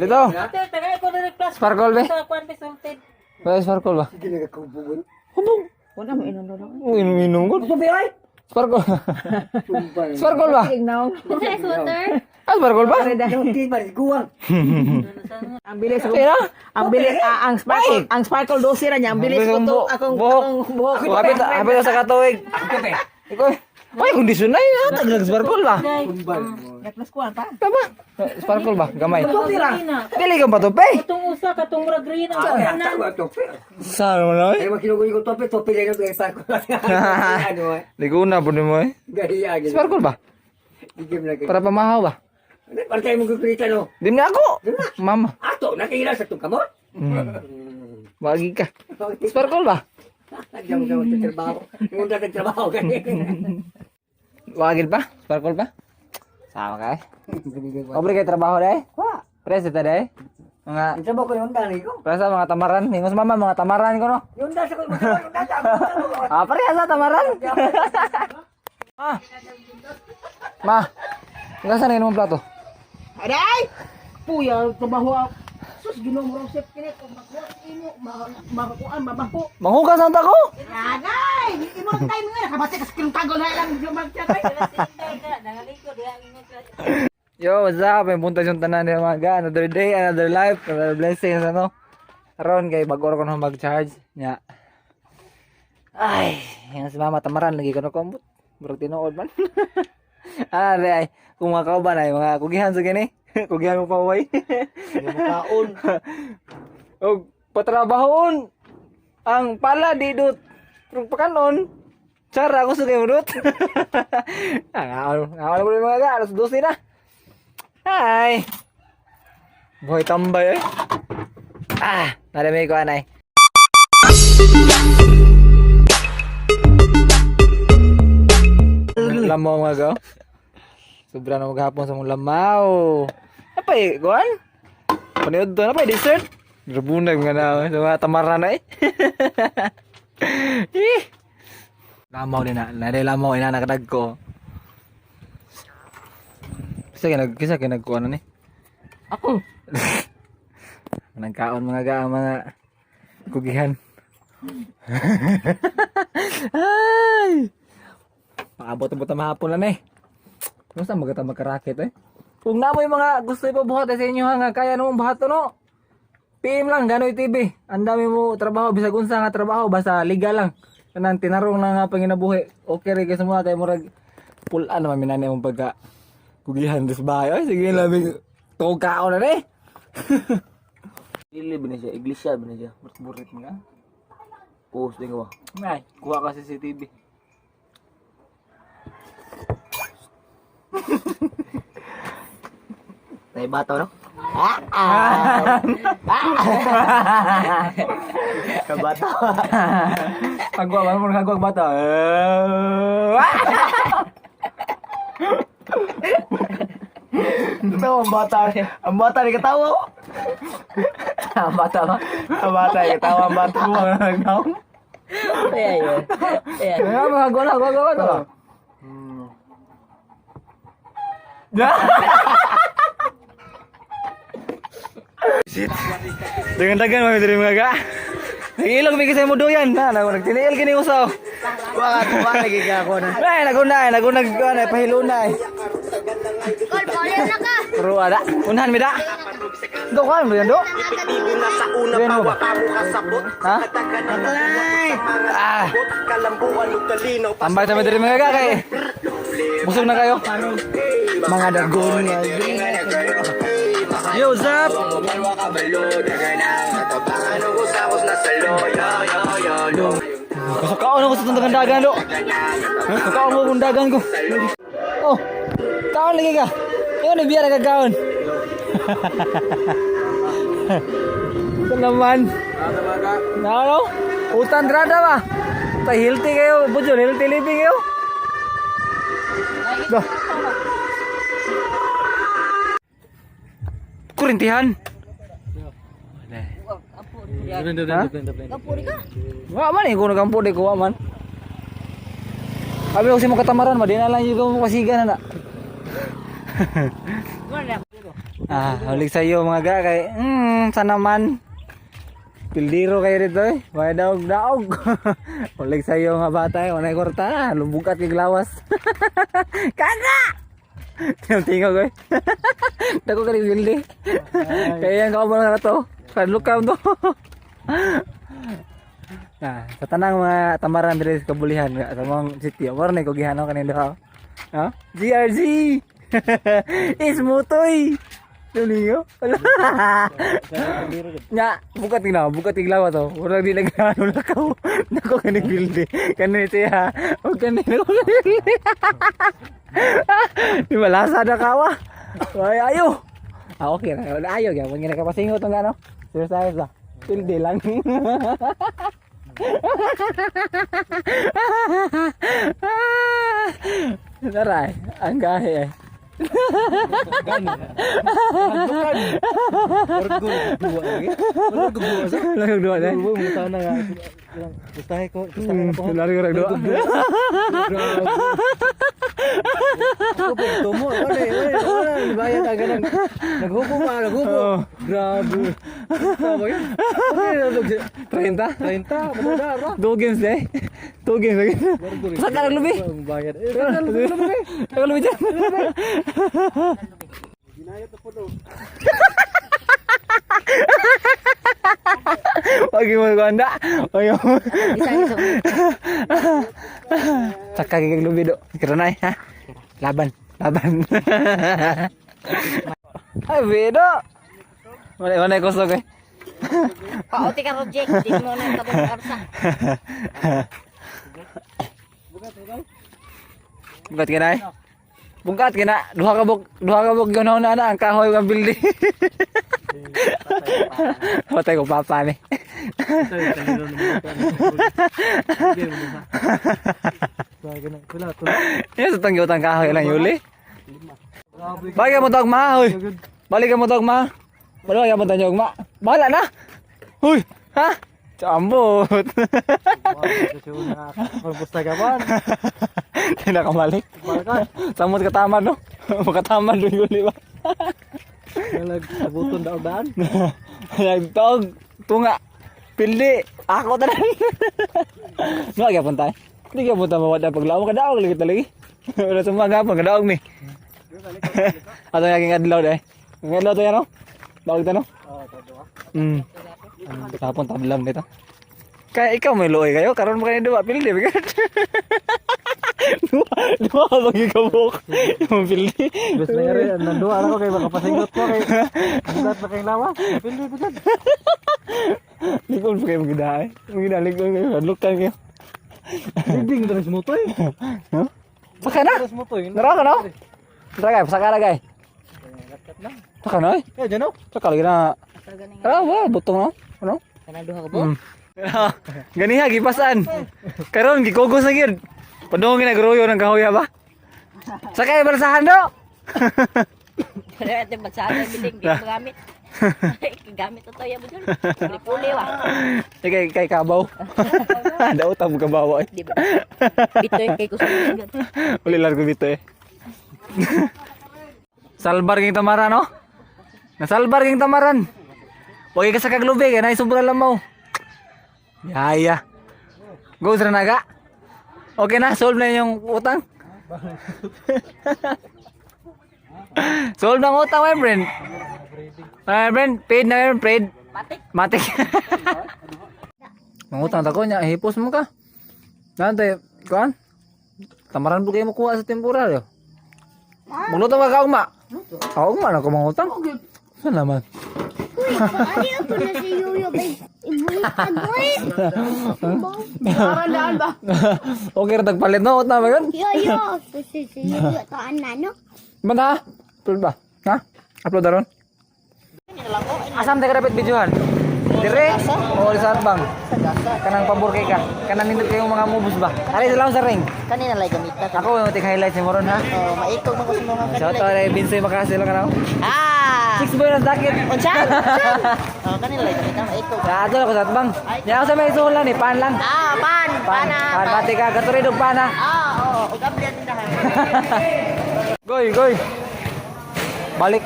Dito. Tagay ko na plus. Sparkle be. Sa kwan salted. Ba sparkle ba? Sige na kakubugon. Hubog. Wala mo inon lang. Inom ko. Gusto ba ay? Sparkle. Sumpay. Sparkle ba? Tignaw. Nice water. Ah, sparkle ba? Yung di ba guwang. Ang bilis ko. Tira. Ang bilis ang sparkle 12 ra niya. Ang bilis ko to akong buhok. Hapit sa katuig. Ikaw. Ay, kondisyon na yun. Nag-sparkle ba? Sumpay. Plus kuan pa. Tama. Sparkle ba? Gamay. Pili Pili ka ba to, pe? katong usa katong murag green ang Ah, kanan. tawa tope. Saan mo na eh? Ay makinugoy ko tope lang yung sa ko. Ano eh? Liguna po ni mo eh. Gaya gid. Sparkle ba? Igim na kay. Para pamahaw ba? Para tayo mo kukulita no. Dim na ako. Mama. Ato nakahila sa tong kamot. Wagi ka. Sparkle ba? Nagyam ka sa trabaho. Yung trabaho ganyan. Wagil pa? Sparkle pa? Sama ka eh. Obre kay trabaho dai? Wa. Presa ta dai? Mga Isa ba ko yung dani ko? presa mga tamaran. Hingos mama mga tamaran ko no. Yung dasa ko yung dasa. Ah, parehas tamaran. Ah. Ma. Ngasan na imong plato? Aday! Puya, trabaho ako. Sus, ginomorong chef kini kung makuha imo, makuhaan, mabaho. Manghugas ang tako. Agay! Imo ang time nga, nakabati ka sa kintago na lang yung magtsatay. Yo, what's up? May punta yung tanan ni mga another day, another life, another blessings ano. Aron kay bago ko na mag-charge nya. Ay, yang si mama tamaran lagi kono kombot. Bro tinuod man. Ay, kung makauban ay mga kugihan sa gini. Kugihan mo pa way. Kaon. Og patrabahon ang pala didot. Pero pakanon, cara ako sa kayo dot. Ngawal ko mga ga, alas 12 na. Hi. Boy tambay eh. Ah, nadami ko anay. Lamaw mga ga. Sobra na maghapon sa mong lamaw. Apa eh, kuan? Paniod to na pa dessert. Rabunag nga na sa mga tamaran na eh. Lamaw din na. Naday lamaw ina nakadag ko. Kisa kaya nagkuha na ni. Ako. Nagkaon mga ga mga kugihan. Ay! Pakabot-abot na mahapon lang eh. Kung saan magkata magkarakit eh. Kung namoy mga gusto ipabuhat sa inyo nga kaya nung buhat to no. PM lang Ganoy TV. Ang dami mo trabaho bisag unsa nga trabaho basta legal lang. Kanang tinarong na nga panginabuhi. Okay rin kayo sa mga kay murag pulaan naman minani mong pagka kugihan sa bahay. Ay sige lamig tog kaon na eh. Dili ba siya? Iglesia ba siya? Burit mo nga. Post din ko. Ay, kuha ka sa CCTV. Tay bato no? Kabato. Kagwa ba mo kagwa bata? Ito ang bata ni katawa. Ang bata ba? Ang bata ni katawa ang bata mo nagdaw. Ayan. Kaya kagwa na kagwa to. Dagan-dagan mami dari mga ga. Nagilog mi kasi mo doyan na nagtiniil kini usaw. Wa lagi ka ako na. Ay nagunag na pahilunay. Kol, pole na ka. Pero ada unahan mi da. Do ka mo yan do. Sa una pa wa mo kasabot. Ha? Ah. Kalambuan ug kalinaw. Tambay sa dari mga ga kay. Busog na kayo. Mga dagon nga. Yo, zap! Kakaon ako sa tuntungan dagan, do. Kakaon ako kung dagan ko. Oh, kaon lagi ka. Yun, nagbiya na kakaon. Ito naman. Ano? Utan rada ba? Healthy kayo, Bujol. Healthy living kayo. Dah. Kurintihan. Kapuri ka. Wa man eh kuno kampo de ko wa man. Abi ko si mo katamaran ma di na lang yung kasigan na. Ulit sa iyo mga ga kay sana man. Pildiro kayo dito eh. May daog-daog. Ulit sa iyo nga bata eh. Wanay korta. Lumbukat kay lawas. Kaga! Tingog ko eh. Dako ka rin bildi. Kaya yan ka mo na to. Kadlukam to. Sa tanang mga tamaran diri sa kabulihan sa mga city. Or na ko gihanaw kanina daw. GRG! Ismutoy! Tulingo? Nya, bukat tiglawa to. Wala di nagano na ko. Nako kaning bildi. Kanin siya. O kanin ko. Di malasa na kawa. Ay ayo. Okay na. Wala ayo gyud. Wala nakapasingot ng ano. Serious ba? Bildi lang. Taray, ang gahe eh. Lagu dua deh. Lari orang dua. Grabe. 30. Dua games deh. Dua games lagi. Sekarang lebih. Sekarang lebih. Pagi mo ganda. Ayo. Saka gigig lubi do. Kiranay ha. Laban. Ay bedo. Mana kosong eh. Pauti ka project, di mo na tabong karsa. Bukat kina eh. Bukat kina. Duha ka buk ganaw na ang kahoy nga building. Patay ko papa ni. Yes, utang kahoy lang yuli. Balik mo tog ma, hoy. Balik mo tog ma. Balik mo tog ma. Bala na. Hoy, ha? Cambut. Perpustakawan. Tidak kembali. Samut ke taman no. Ke taman dulu yuli ba. Nagsabuton daw-daan. Nagtog. Tunga. Pildi. Ako tanan. Nga kaya puntay. Hindi kaya punta mawala paglaw. Kadaog lagi talagi. Wala sa mga gapon. Kadaog mi. Ato yung aking adlaw deh. Ang adlaw to yan no? Daog ito no? Tapon tablam dito. Kaya ikaw may luoy kayo. Karoon mo kayo dua. Pildi. Dua ka bagi kabuk. Yung pildi. Gusto nga rin, nandua ako kayo makapasingot ko kayo. Bukat na kayong lawa. Pildi, bukat. Likod pa kayo magidahay. Likod kayo. Hadlukan kayo. Dinding terus mutoy. Saka na. Terus mutoy. Nara ka no? Nara kayo. Saka na kayo. Saka na eh. Eh, jano? Saka lagi na. Wala. Butong no? Ano? Kana duha ka bo. Ganiha, gipasan. Karon gikugos na gid. Padungin na gruyo ng kahoy ba? Sakay barasahan do. Pero ate magsada biling di magamit. Gamit to ya budol. Puli wa. Kay kabaw. Daw ta mo kabaw eh. Di ba? Bitoy kay kusog. Uli largo bito eh. Salbar ging tamaran no? Nasalbar ging tamaran. Wagi ka sa kaglubi kay nay sobra lamaw. Yaya. Go sa naga. Okay na, solve na yung utang. Solve na ang utang, my friend. My friend, paid na yun, paid. Matik. Mangutang tako niya, hipos mo ka. Nante, kuan? Tamaran po kayo makuha sa temporal yo. Maglutang ka kaugma. Kaugma na ko mangutang. Saan naman? Uy, ano po na si Yuyo bay? Ibulitan ko eh. Aran ba? Okay ra tagpalit no, utang ba yun? Yoyo, si Yuyo taan na no. Banda, upload ba? Ha? Upload daron? Asam teh dapat videoan? Dire? Oh, di saat bang. Kanang pabor kay ka. Kanang nindot kayong mga moves ba? Ari sa ring. Kanina lay gamit na. Ako yung tig highlights ni Moron ha. Oh, maikog mo ko sa mga Shout out kay Binsoy Makasilo ka na. Ah! Six boy na dakit. Unsa? Oh, kanina lay gamit na maikog. Ya, ato ko sa bang. Ya ako sa may sulan ni pan lang. Ah, pan, pana. Pan pati ka katurid og pana. Ah, oo, ug abdian tindahan. Goy. Balik.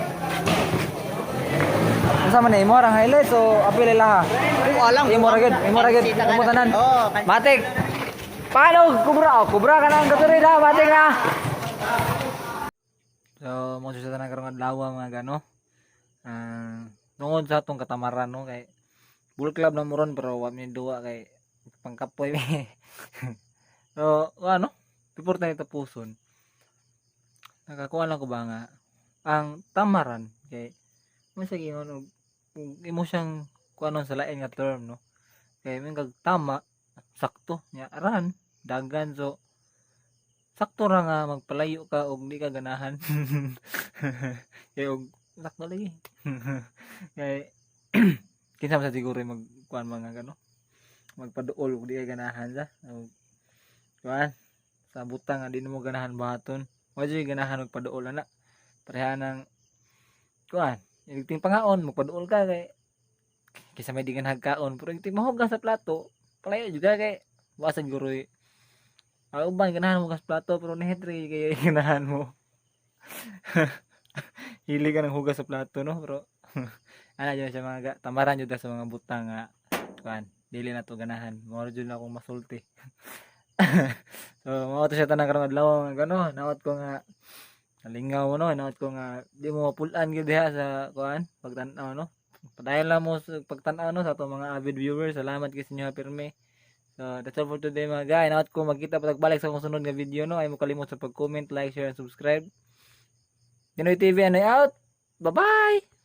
Unsa man imo ang highlights so apil ila ha. Imo ra gid, imo tanan. Matik. Paano kubra? Kubra ka nang gatuloy na, matik na. So, mo sa tanan karong adlaw mga gano. Tungod sa atong katamaran no kay Bull Club na moron pero wa mi duwa kay pangkapoy. So, ano? Before tayo tapuson. Nakakuha lang ko ba nga ang tamaran kay masag ingon imo siyang kuanon sa lain nga term no. Kay may kag tama sakto nya aran dagan so sakto ra nga magpalayo ka og di ka ganahan. Kay og sakto lagi. Kay kinsa man sa siguro magkuan mga gano magpaduol og di ka ganahan sa kuan sa butang nga di mo ganahan bahaton wa jud ganahan magpaduol ana pareha nang kuan igting pangaon magpaduol ka kay kisa may di ganahan kaon pero igting mahugas sa plato palayo juga kay wa siguro uban ganahan mo gas plato pero nihetri kay ganahan mo. Hili ka ng hugas sa plato no pero ana jud sa mga tamaran jud sa mga butang nga kuan dili na to ganahan mo jud na akong masulti. So mao to siya tanang karong adlaw nga gano nawat ko nga nalingaw no nawat ko nga di mo mapulan gyud diha sa kuan pagtan-aw no padayon lang mo sa pagtan-aw no sa ato mga avid viewers salamat kay sinyo pirme. So that's all for today mga guys nawat ko magkita pagbalik sa akong sunod nga video no ay mo kalimot sa pag-comment like share and subscribe. Pinoy TV ano out bye bye.